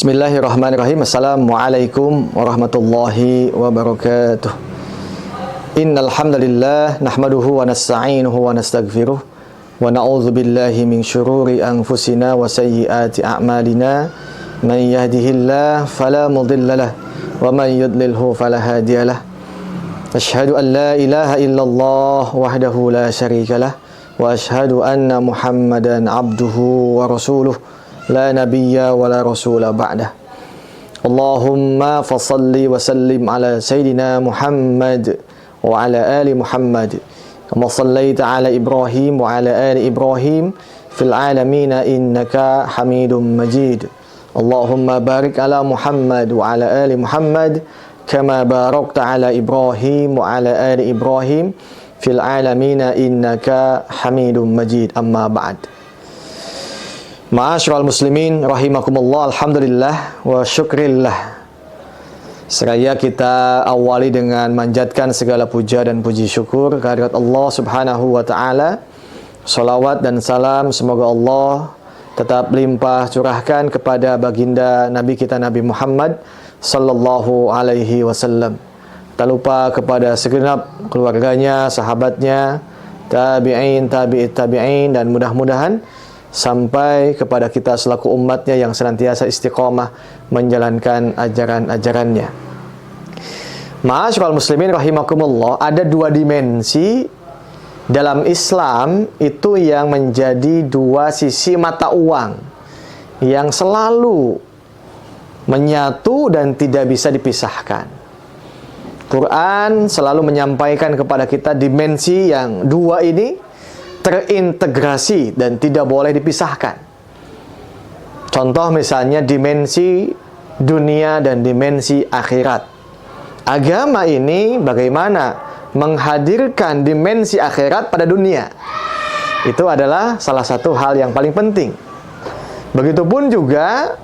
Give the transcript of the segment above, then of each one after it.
Bismillahirrahmanirrahim. Assalamualaikum warahmatullahi wabarakatuh. Innal hamdalillah nahmaduhu wa nasta'inuhu wa nastaghfiruh wa na'udzu billahi min syururi anfusina wa sayyiati a'malina. Man yahdihillahu fala mudhillalah wa man yudlilhu fala hadiyalah. Asyhadu an la ilaha illallah wahdahu la syarikalah wa asyhadu anna Muhammadan abduhu wa rasuluh. La nabiyya wa la rasula ba'dah. Allahumma fasalli wa sallim ala Sayyidina Muhammad wa ala ali Muhammad kama sallaita ala Ibrahim wa ala ali Ibrahim fil alamina innaka hamidum majid. Allahumma barik ala Muhammad wa ala ali Muhammad kama barakta ala Ibrahim wa ala ali Ibrahim fil alamina innaka hamidum majid. Amma ba'd. Ma'asyiral muslimin rahimakumullah, alhamdulillah wa syukrillah. Seraya kita awali dengan manjatkan segala puja dan puji syukur kehadirat Allah Subhanahu wa taala. Salawat dan salam semoga Allah tetap limpah curahkan kepada baginda Nabi kita Nabi Muhammad sallallahu alaihi wasallam. Tak lupa kepada segenap keluarganya, sahabatnya, tabi'in, tabi'it tabi'in, dan mudah-mudahan sampai kepada kita selaku umatnya yang senantiasa istiqomah menjalankan ajaran-ajarannya. Ma'asyiral muslimin rahimakumullah, ada dua dimensi dalam Islam itu yang menjadi dua sisi mata uang yang selalu menyatu dan tidak bisa dipisahkan. Quran selalu menyampaikan kepada kita dimensi yang dua ini terintegrasi dan tidak boleh dipisahkan. Contoh misalnya dimensi dunia dan dimensi akhirat. Agama ini bagaimana menghadirkan dimensi akhirat pada dunia. Itu adalah salah satu hal yang paling penting. Begitupun juga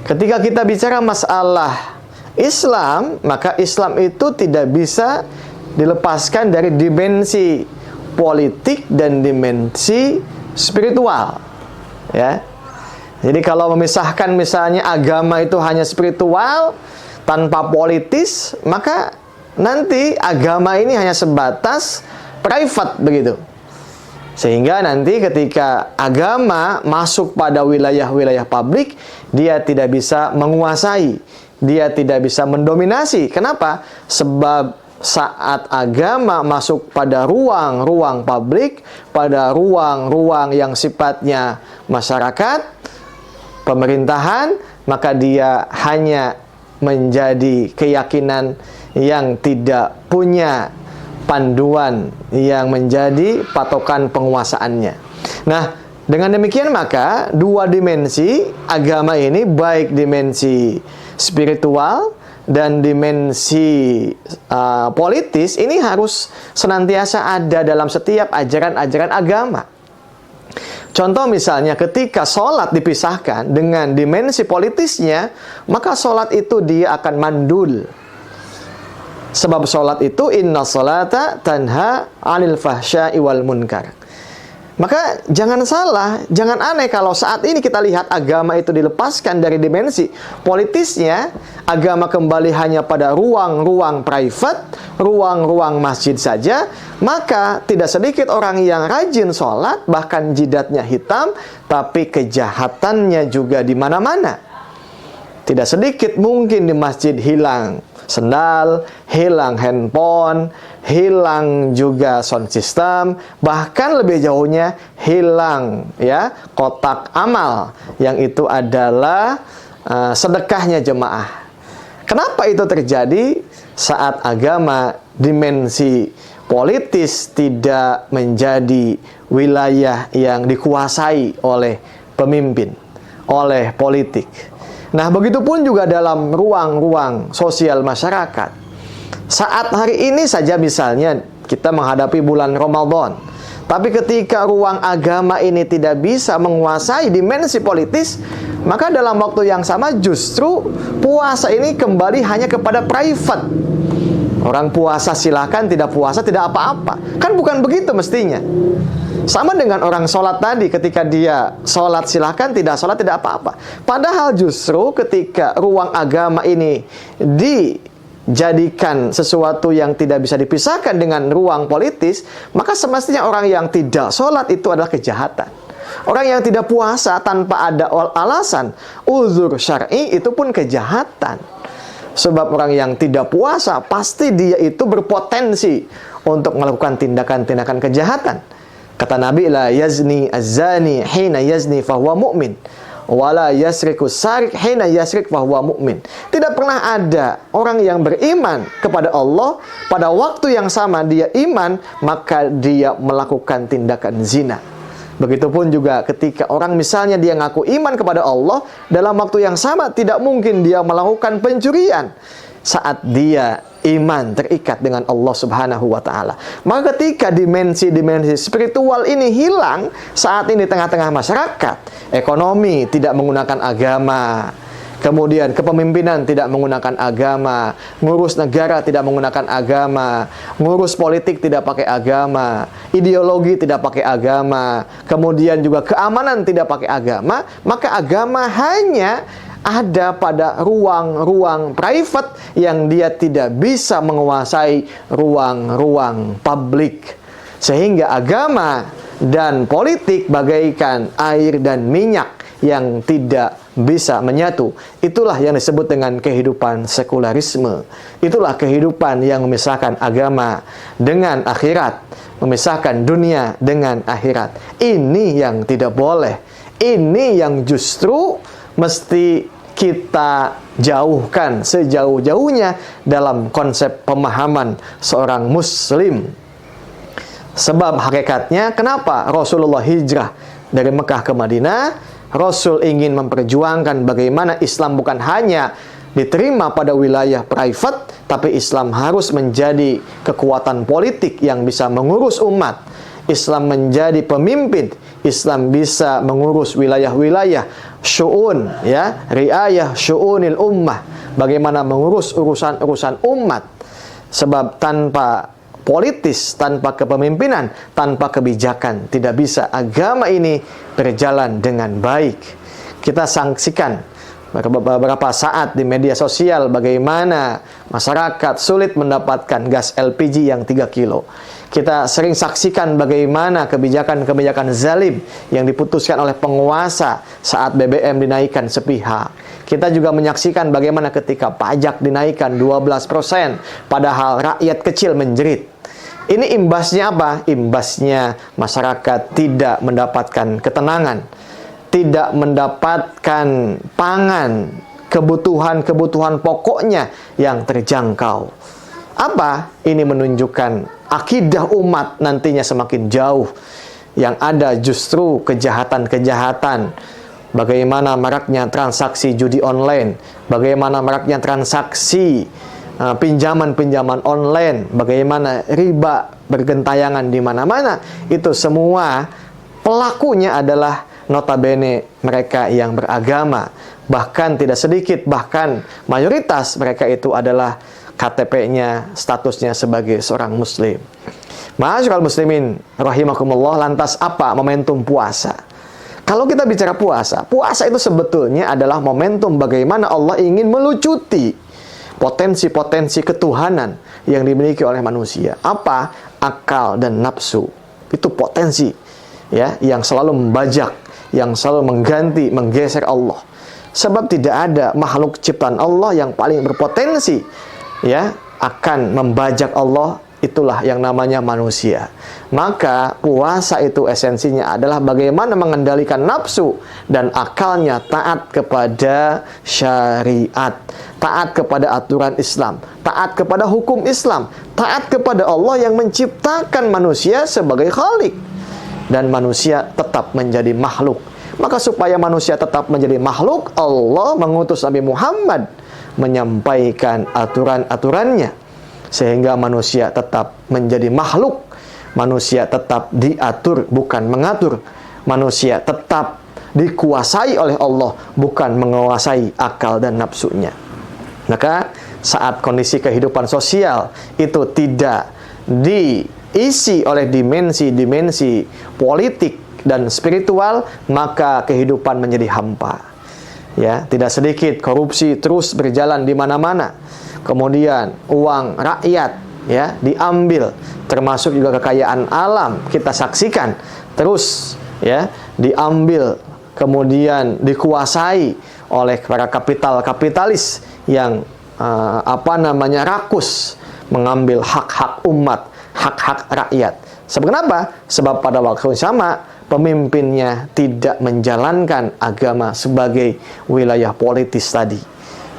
ketika kita bicara masalah Islam, maka Islam itu tidak bisa dilepaskan dari dimensi politik dan dimensi spiritual, ya. Jadi kalau memisahkan misalnya agama itu hanya spiritual tanpa politis, maka nanti agama ini hanya sebatas private begitu. Sehingga nanti ketika agama masuk pada wilayah-wilayah publik, dia tidak bisa menguasai, dia tidak bisa mendominasi. Kenapa? Sebab saat agama masuk pada ruang-ruang publik, pada ruang-ruang yang sifatnya masyarakat, pemerintahan, maka dia hanya menjadi keyakinan yang tidak punya panduan yang menjadi patokan penguasaannya. Nah, dengan demikian maka dua dimensi agama ini, baik dimensi spiritual dan dimensi politis, ini harus senantiasa ada dalam setiap ajaran-ajaran agama. Contoh misalnya ketika sholat dipisahkan dengan dimensi politisnya, maka sholat itu dia akan mandul. Sebab sholat itu inna sholata tanha 'anil fahsya'i wal munkar. Maka jangan salah, jangan aneh kalau saat ini kita lihat agama itu dilepaskan dari dimensi politisnya, agama kembali hanya pada ruang-ruang private, ruang-ruang masjid saja, maka tidak sedikit orang yang rajin sholat, bahkan jidatnya hitam, tapi kejahatannya juga di mana-mana. Tidak sedikit mungkin di masjid hilang sendal, hilang handphone, hilang juga sound system, bahkan lebih jauhnya hilang ya kotak amal yang itu adalah sedekahnya jemaah. Kenapa itu terjadi? Saat agama dimensi politis tidak menjadi wilayah yang dikuasai oleh pemimpin, oleh politik. Nah, begitupun juga dalam ruang-ruang sosial masyarakat. Saat hari ini saja misalnya kita menghadapi bulan Ramadan, tapi ketika ruang agama ini tidak bisa menguasai dimensi politis, maka dalam waktu yang sama justru puasa ini kembali hanya kepada private. Orang puasa silahkan, tidak puasa tidak apa-apa. Kan bukan begitu mestinya. Sama dengan orang sholat tadi, ketika dia sholat silahkan, tidak sholat tidak apa-apa. Padahal justru ketika ruang agama ini dijadikan sesuatu yang tidak bisa dipisahkan dengan ruang politis, maka semestinya orang yang tidak sholat itu adalah kejahatan. Orang yang tidak puasa tanpa ada alasan uzur syar'i itu pun kejahatan. Sebab orang yang tidak puasa pasti dia itu berpotensi untuk melakukan tindakan-tindakan kejahatan. Kata Nabi, la yazni az-zani hina yazni fahuwa mu'min, wa la yasriku sarik hina yasrik fahuwa mu'min. Tidak pernah ada orang yang beriman kepada Allah pada waktu yang sama dia iman, maka dia melakukan tindakan zina. Begitupun juga ketika orang misalnya dia ngaku iman kepada Allah, dalam waktu yang sama tidak mungkin dia melakukan pencurian saat dia iman terikat dengan Allah Subhanahu wa ta'ala. Maka ketika dimensi-dimensi spiritual ini hilang saat ini tengah-tengah masyarakat, ekonomi tidak menggunakan agama, kemudian kepemimpinan tidak menggunakan agama, ngurus negara tidak menggunakan agama, ngurus politik tidak pakai agama, ideologi tidak pakai agama, kemudian juga keamanan tidak pakai agama, maka agama hanya ada pada ruang-ruang private yang dia tidak bisa menguasai ruang-ruang publik. Sehingga agama dan politik bagaikan air dan minyak yang tidak bisa menyatu. Itulah yang disebut dengan kehidupan sekularisme. Itulah kehidupan yang memisahkan agama dengan akhirat, memisahkan dunia dengan akhirat. Ini yang tidak boleh. Ini yang justru mesti kita jauhkan sejauh-jauhnya dalam konsep pemahaman seorang muslim. Sebab hakikatnya kenapa Rasulullah hijrah dari Mekah ke Madinah? Rasul ingin memperjuangkan bagaimana Islam bukan hanya diterima pada wilayah private, tapi Islam harus menjadi kekuatan politik yang bisa mengurus umat. Islam menjadi pemimpin, Islam bisa mengurus wilayah-wilayah syu'un, ya, riayah syu'unil ummah, bagaimana mengurus urusan-urusan umat. Sebab tanpa politis, tanpa kepemimpinan, tanpa kebijakan, tidak bisa agama ini berjalan dengan baik. Kita saksikan beberapa saat di media sosial bagaimana masyarakat sulit mendapatkan gas LPG yang 3 kilo. Kita sering saksikan bagaimana kebijakan-kebijakan zalim yang diputuskan oleh penguasa saat BBM dinaikkan sepihak. Kita juga menyaksikan bagaimana ketika pajak dinaikkan 12%, padahal rakyat kecil menjerit. Ini imbasnya apa? Imbasnya masyarakat tidak mendapatkan ketenangan, tidak mendapatkan pangan, kebutuhan-kebutuhan pokoknya yang terjangkau. Apa? Ini menunjukkan akidah umat nantinya semakin jauh. Yang ada justru kejahatan-kejahatan. Bagaimana maraknya transaksi judi online, bagaimana maraknya transaksi pinjaman-pinjaman online, bagaimana riba bergentayangan di mana-mana. Itu semua pelakunya adalah notabene mereka yang beragama. Bahkan tidak sedikit, bahkan mayoritas mereka itu adalah KTP-nya, statusnya sebagai seorang muslim. Ma'asyiral muslimin rahimakumullah, lantas apa momentum puasa? Kalau kita bicara puasa, puasa itu sebetulnya adalah momentum bagaimana Allah ingin melucuti potensi-potensi ketuhanan yang dimiliki oleh manusia. Apa? Akal dan nafsu. Itu potensi, ya, yang selalu membajak, yang selalu mengganti, menggeser Allah. Sebab tidak ada makhluk ciptaan Allah yang paling berpotensi, ya, akan membajak Allah. Itulah yang namanya manusia. Maka puasa itu esensinya adalah bagaimana mengendalikan nafsu dan akalnya taat kepada syariat, taat kepada aturan Islam, taat kepada hukum Islam, taat kepada Allah yang menciptakan manusia sebagai khalik, dan manusia tetap menjadi makhluk. Maka supaya manusia tetap menjadi makhluk, Allah mengutus Nabi Muhammad menyampaikan aturan-aturannya sehingga manusia tetap menjadi makhluk. Manusia tetap diatur, bukan mengatur. Manusia tetap dikuasai oleh Allah, bukan menguasai akal dan nafsunya. Maka saat kondisi kehidupan sosial itu tidak diisi oleh dimensi-dimensi politik dan spiritual, maka kehidupan menjadi hampa. Ya, tidak sedikit korupsi terus berjalan di mana-mana. Kemudian uang rakyat ya diambil, termasuk juga kekayaan alam kita saksikan terus ya diambil, kemudian dikuasai oleh para kapitalis yang rakus mengambil hak-hak umat, hak-hak rakyat. Sebab Sebab pada waktu yang sama pemimpinnya tidak menjalankan agama sebagai wilayah politis tadi.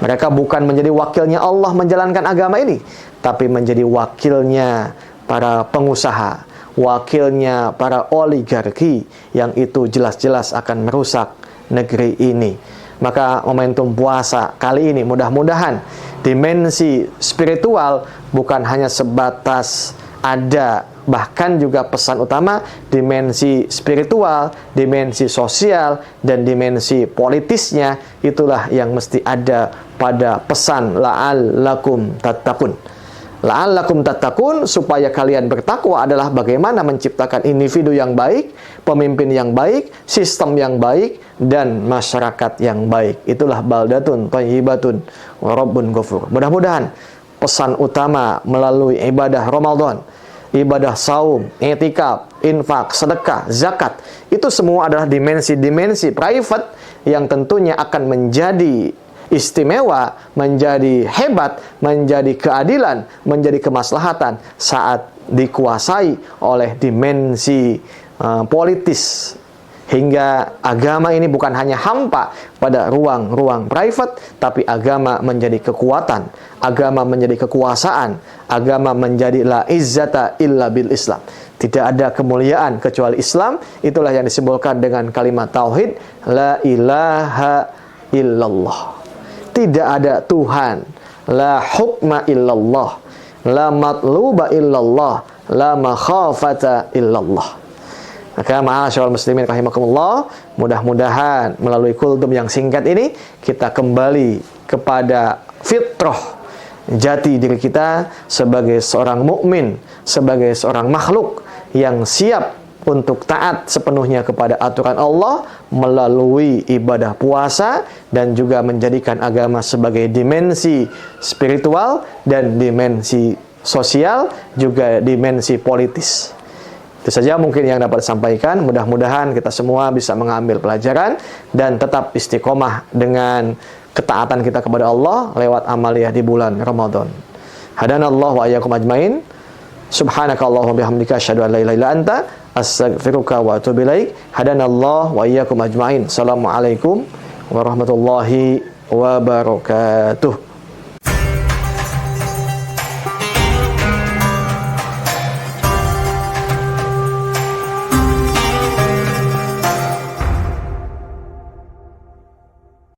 Mereka bukan menjadi wakilnya Allah menjalankan agama ini, tapi menjadi wakilnya para pengusaha, wakilnya para oligarki yang itu jelas-jelas akan merusak negeri ini. Maka momentum puasa kali ini mudah-mudahan dimensi spiritual bukan hanya sebatas ada, bahkan juga pesan utama dimensi spiritual, dimensi sosial, dan dimensi politisnya itulah yang mesti ada pada pesan la'allakum tattaqun. La'allakum tattaqun, supaya kalian bertakwa adalah bagaimana menciptakan individu yang baik, pemimpin yang baik, sistem yang baik, dan masyarakat yang baik. Itulah baldatun thayyibatun wa rabbun ghafur. Mudah-mudahan pesan utama melalui ibadah Ramadan, ibadah saum, i'tikaf, infak, sedekah, zakat, itu semua adalah dimensi-dimensi private yang tentunya akan menjadi istimewa, menjadi hebat, menjadi keadilan, menjadi kemaslahatan saat dikuasai oleh dimensi politis. Hingga agama ini bukan hanya hampa pada ruang-ruang private, tapi agama menjadi kekuatan, agama menjadi kekuasaan, agama menjadi la izzata illa bil Islam. Tidak ada kemuliaan kecuali Islam. Itulah yang disimbolkan dengan kalimat tauhid, la ilaha illallah. Tidak ada Tuhan, la hukma illallah, la matluba illallah, la makhafata illallah. Maka ma'asyiral muslimin rahimakumullah, mudah-mudahan melalui kultum yang singkat ini kita kembali kepada fitrah jati diri kita sebagai seorang mukmin, sebagai seorang makhluk yang siap untuk taat sepenuhnya kepada aturan Allah melalui ibadah puasa, dan juga menjadikan agama sebagai dimensi spiritual dan dimensi sosial, juga dimensi politis. Itu saja mungkin yang dapat disampaikan. Mudah-mudahan kita semua bisa mengambil pelajaran dan tetap istiqomah dengan ketaatan kita kepada Allah lewat amaliyah di bulan Ramadan. Hadanallahu wa iyyakum ajmain. Subhanakallahumma bihamdika asyhadu an la ilaha illa anta astaghfiruka wa atubu ilaik. Hadanallahu wa iyyakum ajmain. Assalamualaikum warahmatullahi wabarakatuh.